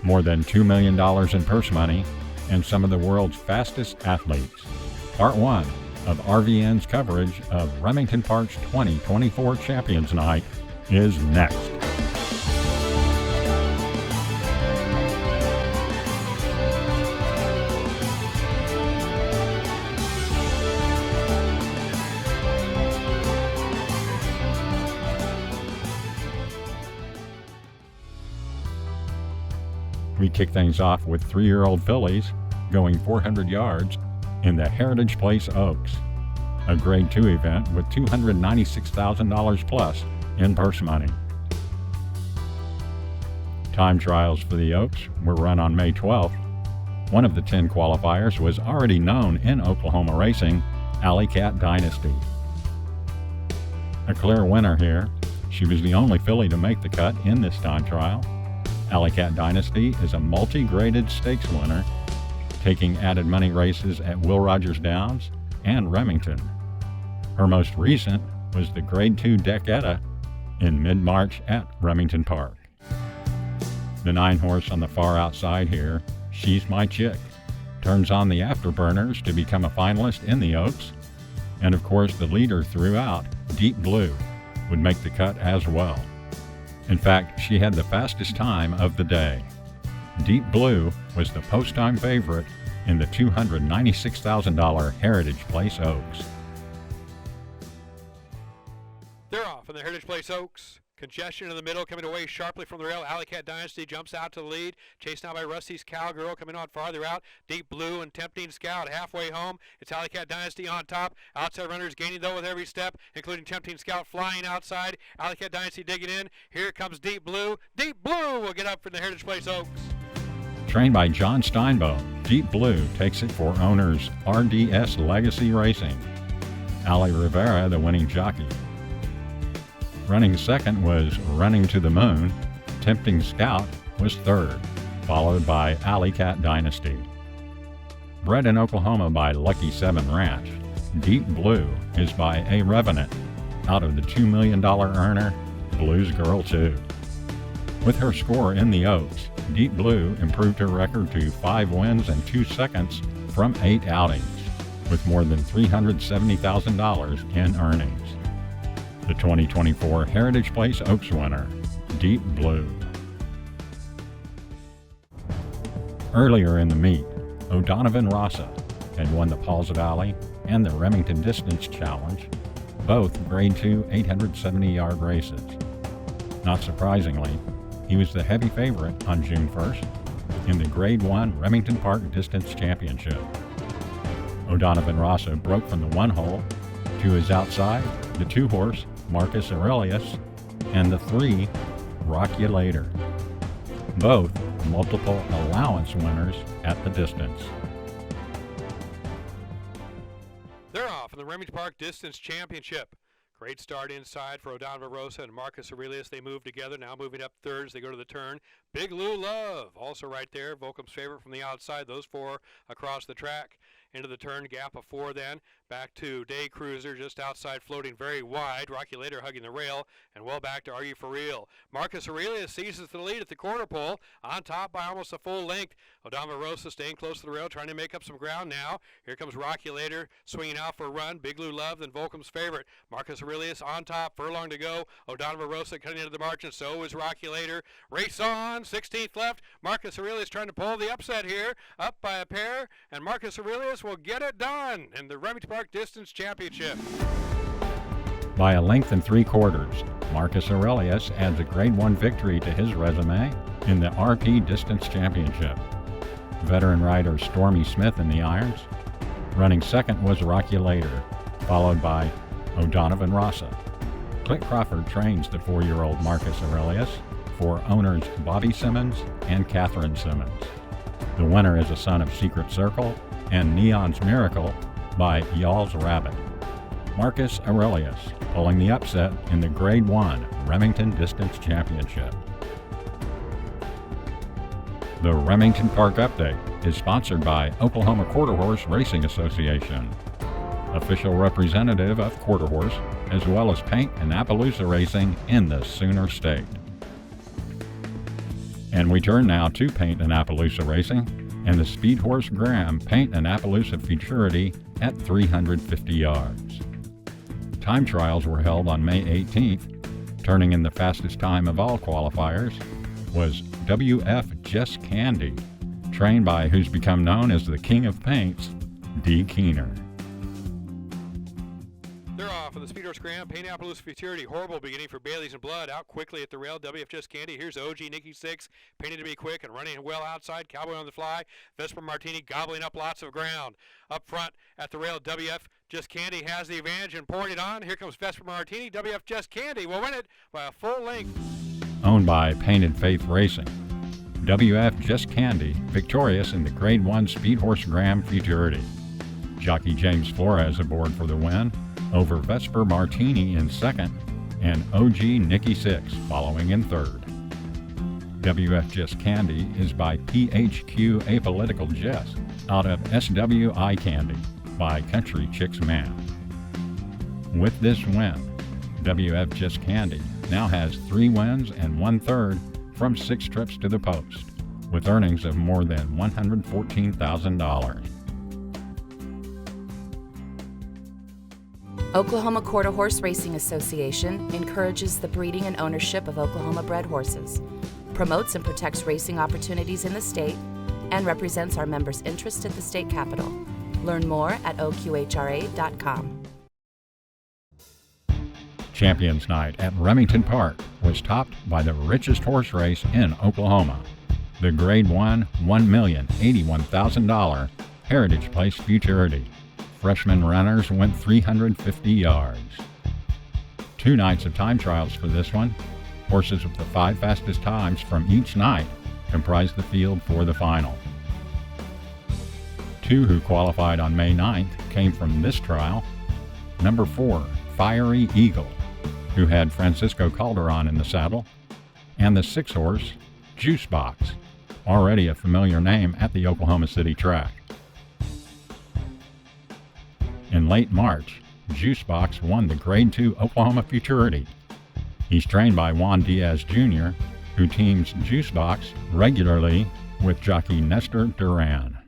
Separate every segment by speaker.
Speaker 1: more than $2 million in purse money, and some of the world's fastest athletes. Part 1 of RVN's coverage of Remington Park's 2024 Champions Night is next. We kick things off with 3-year-old fillies going 400 yards in the Heritage Place Oaks, a Grade 2 event with $296,000 plus in purse money. Time trials for the Oaks were run on May 12th. One of the 10 qualifiers was already known in Oklahoma racing, Alley Cat Dynasty. A clear winner here. She was the only filly to make the cut in this time trial. Alley Cat Dynasty is a multi-graded stakes winner, taking added money races at Will Rogers Downs and Remington. Her most recent was the Grade 2 Decketta in mid-March at Remington Park. The 9-horse on the far outside here, She's My Chick, turns on the afterburners to become a finalist in the Oaks, and of course the leader throughout, Deep Blue, would make the cut as well. In fact, she had the fastest time of the day. Deep Blue was the post-time favorite in the $296,000 Heritage Place Oaks.
Speaker 2: They're off in the Heritage Place Oaks. Congestion in the middle, coming away sharply from the rail. Alley Cat Dynasty jumps out to the lead. Chased now by Rusty's Cowgirl, coming on farther out. Deep Blue and Tempting Scout halfway home. It's Alley Cat Dynasty on top. Outside runners gaining though with every step, including Tempting Scout flying outside. Alley Cat Dynasty digging in. Here comes Deep Blue. Deep Blue will get up from the Heritage Place Oaks.
Speaker 1: Trained by John Steinbone, Deep Blue takes it for owners RDS Legacy Racing. Ali Rivera, the winning jockey. Running second was Running to the Moon. Tempting Scout was third, followed by Alley Cat Dynasty. Bred in Oklahoma by Lucky 7 Ranch, Deep Blue is by A Revenant, out of the $2 million earner, Blues Girl 2. With her score in the Oaks, Deep Blue improved her record to 5 wins and 2 seconds from 8 outings, with more than $370,000 in earnings. The 2024 Heritage Place Oaks winner, Deep Blue. Earlier in the meet, O'Donovan Rossa had won the Paws Valley and the Remington Distance Challenge, both Grade 2 870-yard races. Not surprisingly, he was the heavy favorite on June 1st in the Grade 1 Remington Park Distance Championship. O'Donovan Rossa broke from the 1-hole to his outside, the 2-horse Marcus Aurelius, and the 3 Rock You Later, both multiple allowance winners at the distance.
Speaker 2: They're off in the Remington Park Distance Championship. Great start inside for O'Donovan Rossa and Marcus Aurelius. They move together, now moving up thirds. They go to the turn. Big Lou Love, also right there. Volcom's favorite from the outside. Those 4 across the track. Into the turn, gap of 4 then. Back to Day Cruiser, just outside, floating very wide. Rocky Later hugging the rail, and well back to Are You For Real? Marcus Aurelius seizes the lead at the quarter pole, on top by almost a full length. O'Donovan Rossa staying close to the rail, trying to make up some ground now. Here comes Rocky Later, swinging out for a run. Big Lou Love, then Volcom's favorite. Marcus Aurelius on top, furlong to go. O'Donovan Rossa cutting into the margin, so is Rocky Later. Race on, 16th left. Marcus Aurelius trying to pull the upset here, up by a pair, and Marcus Aurelius will get it done in the Remington Park Distance Championship.
Speaker 1: By a length and 3/4, Marcus Aurelius adds a Grade 1 victory to his resume in the RP Distance Championship. Veteran rider Stormy Smith in the irons. Running second was Rocky Later, followed by O'Donovan Rossa. Clint Crawford trains the 4-year-old Marcus Aurelius for owners Bobby Simmons and Catherine Simmons. The winner is a son of Secret Circle and Neon's Miracle by Y'all's Rabbit. Marcus Aurelius pulling the upset in the Grade 1 Remington Distance Championship. The Remington Park Update is sponsored by Oklahoma Quarter Horse Racing Association, official representative of Quarter Horse, as well as paint and Appaloosa racing in the Sooner State. And And we turn now to Paint and Appaloosa Racing and the Speedhorse Graham Paint and Appaloosa Futurity at 350 yards. Time trials were held on May 18th. Turning in the fastest time of all qualifiers was W.F. Just Candy, trained by who's become known as the King of Paints, D. Keener.
Speaker 2: They're off on the Speedhorse Graham Paint Appaloosa Futurity. Horrible beginning for Bailey's and Blood. Out quickly at the rail. WF Just Candy. Here's OG Nikki 6. Painted to be quick and running well outside. Cowboy on the fly. Vesper Martini gobbling up lots of ground. Up front at the rail, WF Just Candy has the advantage and pouring it on. Here comes Vesper Martini. WF Just Candy will win it by a full length.
Speaker 1: Owned by Painted Faith Racing. WF Just Candy victorious in the Grade 1 Speedhorse Graham Futurity. Jockey James Flores aboard for the win over Vesper Martini in second and OG Nikki 6 following in third. WF Just Candy is by PHQ Apolitical Jest out of SWI Candy by Country Chicks Man. With this win, WF Just Candy now has 3 wins and 1/3 from 6 trips to the post, with earnings of more than $114,000.
Speaker 3: Oklahoma Quarter Horse Racing Association encourages the breeding and ownership of Oklahoma-bred horses, promotes and protects racing opportunities in the state, and represents our members' interests at the state capitol. Learn more at oqhra.com.
Speaker 1: Champions Night at Remington Park was topped by the richest horse race in Oklahoma, the Grade 1 $1,081,000 Heritage Place Futurity. Freshman runners went 350 yards. 2 nights of time trials for this one. Horses with the 5 fastest times from each night comprised the field for the final. 2 who qualified on May 9th came from this trial. Number 4, Fiery Eagle, who had Francisco Calderon in the saddle, and the 6 horse, Juice Box, already a familiar name at the Oklahoma City track. In late March, Juice Box won the Grade 2 Oklahoma Futurity. He's trained by Juan Diaz Jr., who teams Juice Box regularly with jockey Nestor Duran.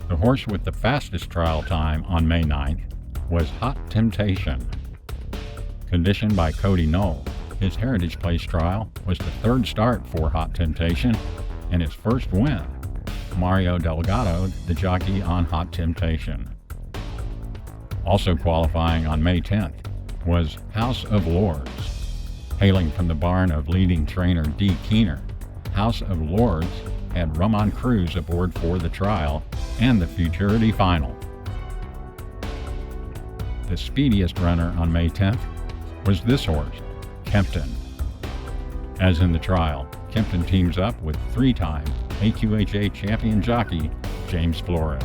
Speaker 1: The horse with the fastest trial time on May 9th was Hot Temptation. Conditioned by Cody Knoll, his Heritage Place trial was the 3rd start for Hot Temptation and his first win. Mario Delgado, the jockey on Hot Temptation. Also qualifying on May 10th was House of Lords. Hailing from the barn of leading trainer D. Keener, House of Lords had Roman Cruz aboard for the trial and the Futurity final. The speediest runner on May 10th was this horse, Kempton. As in the trial, Kempton teams up with 3-time AQHA champion jockey James Flores.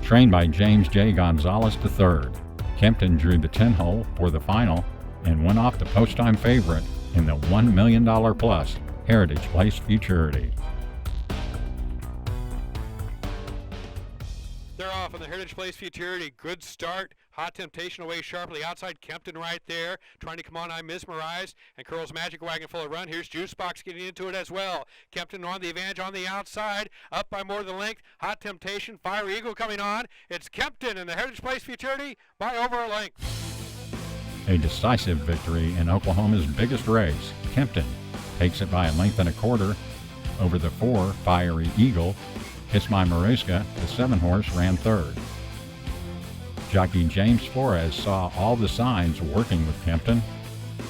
Speaker 1: Trained by James J. Gonzalez III, Kempton drew the 10-hole for the final and went off the post-time favorite in the $1 million plus Heritage Place Futurity.
Speaker 2: They're off on the Heritage Place Futurity. Good start. Hot Temptation away sharply outside. Kempton right there, trying to come on. I'm mesmerized. And Curl's Magic Wagon full of run. Here's Juice Box getting into it as well. Kempton on the advantage on the outside. Up by more than a length. Hot Temptation. Fire Eagle coming on. It's Kempton in the Heritage Place Futurity by over a length.
Speaker 1: A decisive victory in Oklahoma's biggest race. Kempton takes it by 1.25 lengths over the 4, Fiery Eagle. Kiss My Maruska, the 7-horse, ran 3rd. Jockey James Flores saw all the signs working with Kempton,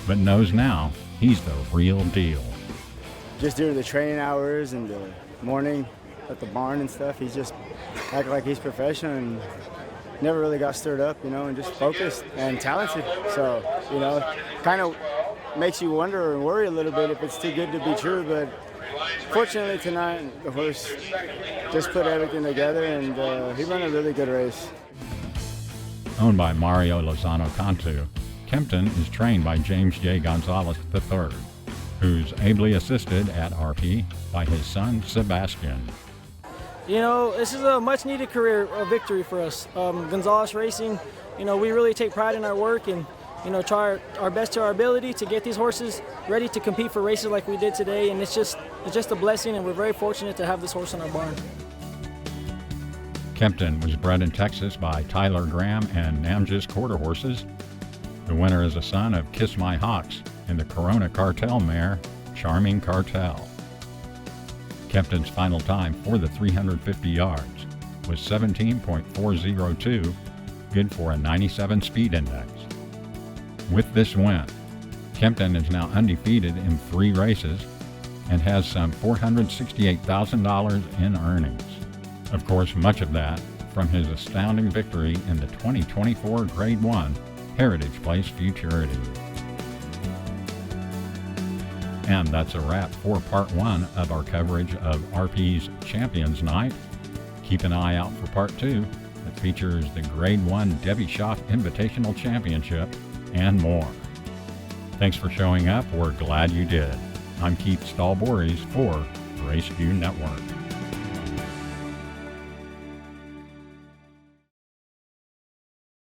Speaker 1: but knows now he's the real deal.
Speaker 4: Just due to the training hours and the morning at the barn and stuff, he's just acting like he's professional and never really got stirred up, and just focused and talented. So, kind of makes you wonder and worry a little bit if it's too good to be true, but fortunately tonight, the horse just put everything together, and he ran a really good race.
Speaker 1: Owned by Mario Lozano Cantu, Kempton is trained by James J. Gonzalez III, who's ably assisted at RP by his son, Sebastian.
Speaker 5: This is a much-needed career victory for us. Gonzalez Racing, we really take pride in our work, and, try our best to our ability to get these horses ready to compete for races like we did today. And it's just a blessing, and we're very fortunate to have this horse in our barn.
Speaker 1: Kempton was bred in Texas by Tyler Graham and Namgis Quarter Horses. The winner is a son of Kiss My Hawks and the Corona Cartel mare, Charming Cartel. Kempton's final time for the 350 yards was 17.402, good for a 97 speed index. With this win, Kempton is now undefeated in 3 races and has some $468,000 in earnings. Of course, much of that from his astounding victory in the 2024 Grade 1 Heritage Place Futurity. And that's a wrap for Part 1 of our coverage of RP's Champions Night. Keep an eye out for Part 2 that features the Grade 1 Debbie Schaff Invitational Championship and more. Thanks for showing up. We're glad you did. I'm Keith Stahlboris for RaceView Network.